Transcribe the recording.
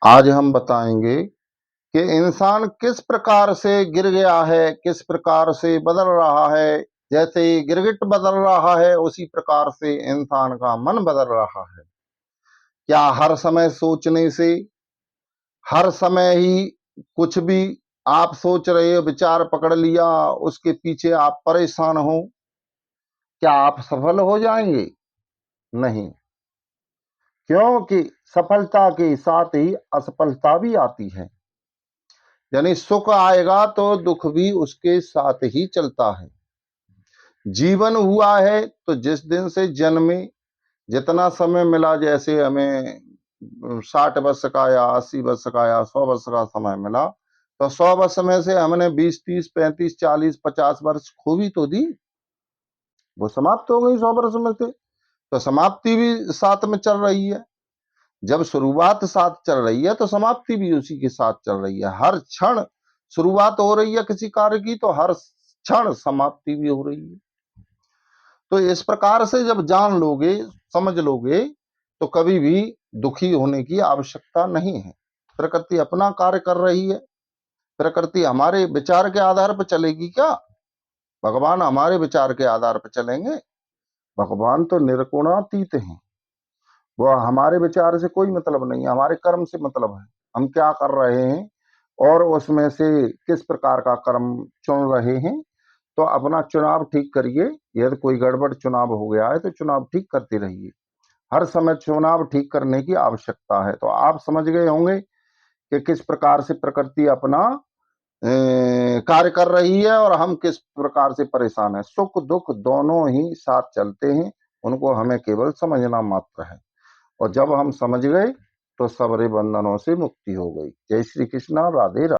आज हम बताएंगे कि इंसान किस प्रकार से गिर गया है, किस प्रकार से बदल रहा है। जैसे गिरगिट बदल रहा है उसी प्रकार से इंसान का मन बदल रहा है। क्या हर समय सोचने से, हर समय ही कुछ भी आप सोच रहे हो, विचार पकड़ लिया, उसके पीछे आप परेशान हो, क्या आप सफल हो जाएंगे? नहीं, क्योंकि सफलता के साथ ही असफलता भी आती है। यानी सुख आएगा तो दुख भी उसके साथ ही चलता है। जीवन हुआ है तो जिस दिन से जन्मे, जितना समय मिला, जैसे हमें 60 वर्ष का या 80 वर्ष का या 100 वर्ष का समय मिला, तो 100 वर्ष में से हमने 20, 30, 35, 40, 50 वर्ष खूबी तो दी, वो समाप्त हो गई 100 वर्ष में से। तो समाप्ति भी साथ में चल रही है। जब शुरुआत साथ चल रही है तो समाप्ति भी उसी के साथ चल रही है। हर क्षण शुरुआत हो रही है किसी कार्य की, तो हर क्षण समाप्ति भी हो रही है। तो इस प्रकार से जब जान लोगे, समझ लोगे, तो कभी भी दुखी होने की आवश्यकता नहीं है। प्रकृति अपना कार्य कर रही है। प्रकृति हमारे विचार के आधार पर चलेगी क्या? भगवान हमारे विचार के आधार पर चलेंगे? भगवान तो निर्गुणातीत हैं। वो हमारे विचार से कोई मतलब नहीं है, हमारे कर्म से मतलब है। हम क्या कर रहे हैं और उसमें से किस प्रकार का कर्म चुन रहे हैं। तो अपना चुनाव ठीक करिए। यदि कोई गड़बड़ चुनाव हो गया है तो चुनाव ठीक करते रहिए। हर समय चुनाव ठीक करने की आवश्यकता है। तो आप समझ गए होंगे कि किस प्रकार से प्रकृति अपना कार्य कर रही है और हम किस प्रकार से परेशान है। सुख दुख दोनों ही साथ चलते हैं, उनको हमें केवल समझना मात्र है। और जब हम समझ गए तो सबरे बंधनों से मुक्ति हो गई। जय श्री कृष्णा, राधे राधे।